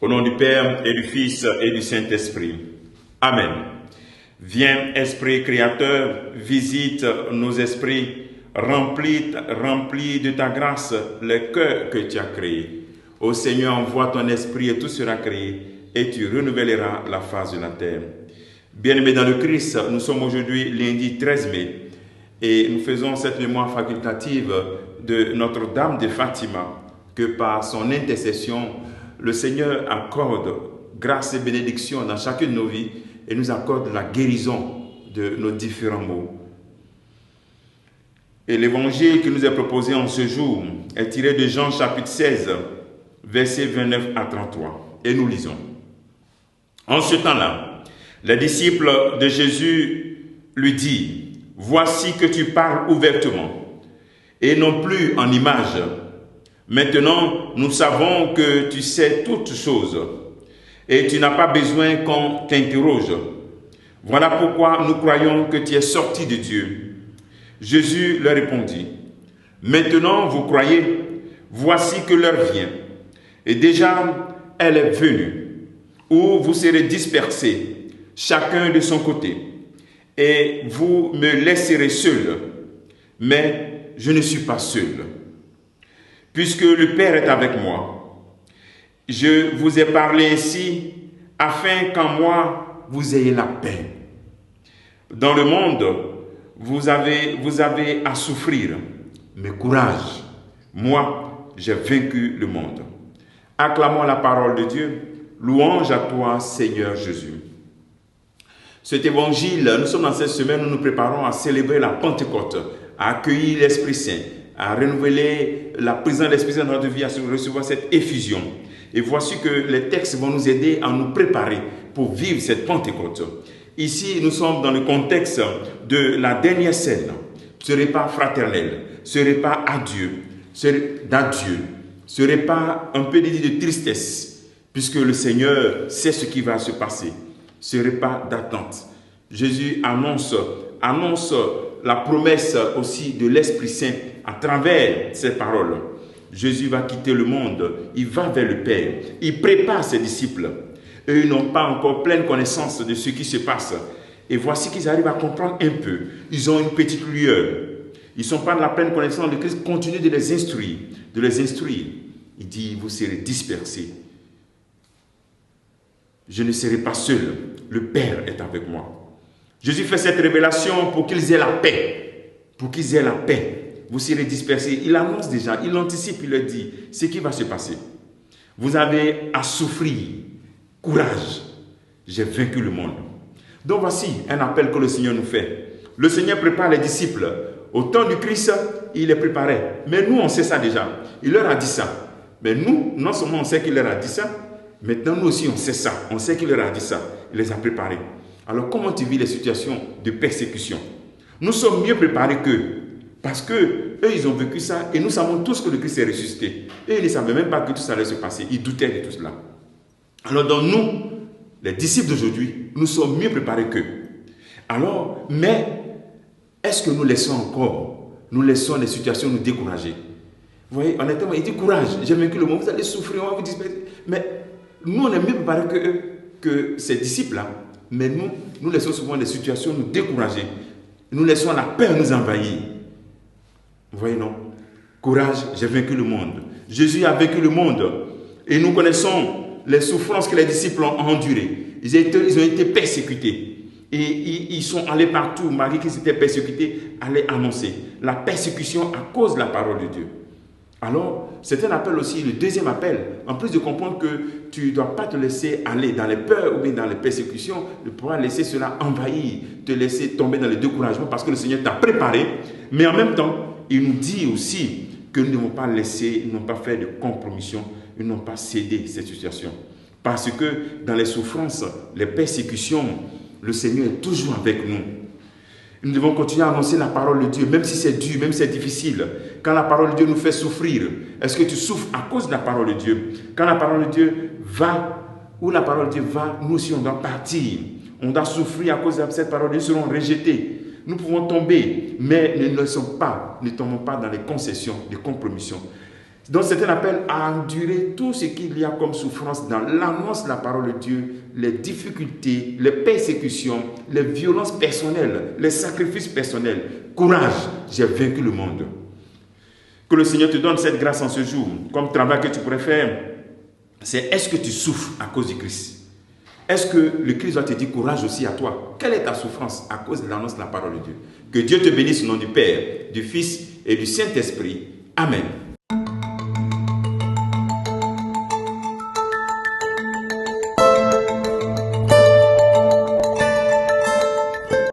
Au nom du Père et du Fils et du Saint-Esprit. Amen. Viens, Esprit Créateur, visite nos esprits, remplis de ta grâce les cœurs que tu as créés. Ô Seigneur, envoie ton Esprit et tout sera créé, et tu renouvelleras la face de la terre. Bien-aimés dans le Christ, nous sommes aujourd'hui lundi 13 mai, et nous faisons cette mémoire facultative de Notre-Dame de Fatima, que par son intercession, le Seigneur accorde grâce et bénédiction dans chacune de nos vies et nous accorde la guérison de nos différents maux. Et l'évangile qui nous est proposé en ce jour est tiré de Jean chapitre 16, versets 29 à 33. Et nous lisons. En ce temps-là, les disciples de Jésus lui disent, « Voici que tu parles ouvertement, et non plus en images. Maintenant, nous savons que tu sais toutes choses et tu n'as pas besoin qu'on t'interroge. Voilà pourquoi nous croyons que tu es sorti de Dieu. » Jésus leur répondit, « Maintenant vous croyez, voici que l'heure vient, et déjà elle est venue, où vous serez dispersés, chacun de son côté, et vous me laisserez seul, mais je ne suis pas seul. Puisque le Père est avec moi, je vous ai parlé ainsi, afin qu'en moi, vous ayez la paix. Dans le monde, vous avez à souffrir, mais courage, moi, j'ai vaincu le monde. Acclamons la parole de Dieu, louange à toi, Seigneur Jésus. Cet évangile, nous sommes dans cette semaine où nous préparons à célébrer la Pentecôte, à accueillir l'Esprit Saint, à renouveler la présence de l'Esprit Saint dans notre vie, à recevoir cette effusion. Et voici que les textes vont nous aider à nous préparer pour vivre cette Pentecôte. Ici, nous sommes dans le contexte de la dernière scène. Ce repas fraternel, ce repas d'adieu, ce repas un peu de tristesse, puisque le Seigneur sait ce qui va se passer. Ce repas d'attente. Jésus annonce la promesse aussi de l'Esprit Saint à travers ces paroles. Jésus va quitter le monde, il va vers le Père, il prépare ses disciples. Eux, ils n'ont pas encore pleine connaissance de ce qui se passe. Et voici qu'ils arrivent à comprendre un peu. Ils ont une petite lueur. Ils ne sont pas dans la pleine connaissance. Le Christ continue de les instruire. Il dit, vous serez dispersés. Je ne serai pas seul. Le Père est avec moi. Jésus fait cette révélation pour qu'ils aient la paix. Pour qu'ils aient la paix. Vous serez dispersés. Il annonce déjà, il anticipe, il leur dit ce qui va se passer. Vous avez à souffrir. Courage. J'ai vaincu le monde. Donc voici un appel que le Seigneur nous fait. Le Seigneur prépare les disciples. Au temps du Christ, il les préparait. Mais nous, on sait ça déjà. Il leur a dit ça. Mais nous, non seulement on sait qu'il leur a dit ça, maintenant nous aussi on sait ça. On sait qu'il leur a dit ça. Il les a préparés. Alors comment tu vis les situations de persécution? Nous sommes mieux préparés qu'eux. Parce qu'eux, ils ont vécu ça et nous savons tous que le Christ est ressuscité. Et ils ne savaient même pas que tout ça allait se passer. Ils doutaient de tout cela. Alors dans nous, les disciples d'aujourd'hui, nous sommes mieux préparés qu'eux. Alors, mais est-ce que nous laissons les situations nous décourager? Vous voyez, honnêtement, il dit courage, j'ai vaincu le monde, vous allez souffrir, on va vous disperser. Mais nous, on est mieux préparés que ces disciples-là. Mais nous laissons souvent les situations nous décourager. Nous laissons la peur nous envahir. Vous voyez, non? Courage, j'ai vaincu le monde. Jésus a vaincu le monde. Et nous connaissons les souffrances que les disciples ont endurées. Ils ont été persécutés. Et ils sont allés partout, malgré qu'ils étaient persécutés, allaient annoncer la persécution à cause de la parole de Dieu. Alors, c'est un appel aussi, le deuxième appel, en plus de comprendre que tu ne dois pas te laisser aller dans les peurs ou bien dans les persécutions, de pouvoir laisser cela envahir, te laisser tomber dans le découragement parce que le Seigneur t'a préparé. Mais en même temps, il nous dit aussi que nous ne devons pas laisser, nous n'avons pas fait de compromission, nous n'avons pas cédé cette situation. Parce que dans les souffrances, les persécutions, le Seigneur est toujours avec nous. Nous devons continuer à annoncer la parole de Dieu, même si c'est dur, même si c'est difficile. Quand la parole de Dieu nous fait souffrir, est-ce que tu souffres à cause de la parole de Dieu? Quand la parole de Dieu va, où la parole de Dieu va, nous aussi on doit partir. On doit souffrir à cause de cette parole, nous serons rejetés. Nous pouvons tomber, mais ne tombons pas dans les concessions, les compromissions. Donc c'est un appel à endurer tout ce qu'il y a comme souffrance dans l'annonce de la parole de Dieu, les difficultés, les persécutions, les violences personnelles, les sacrifices personnels. Courage, j'ai vaincu le monde. Que le Seigneur te donne cette grâce en ce jour. Comme travail que tu pourrais faire, c'est est-ce que tu souffres à cause du Christ? Est-ce que le Christ va te dire courage aussi à toi? Quelle est ta souffrance à cause de l'annonce de la parole de Dieu? Que Dieu te bénisse au nom du Père, du Fils et du Saint-Esprit. Amen.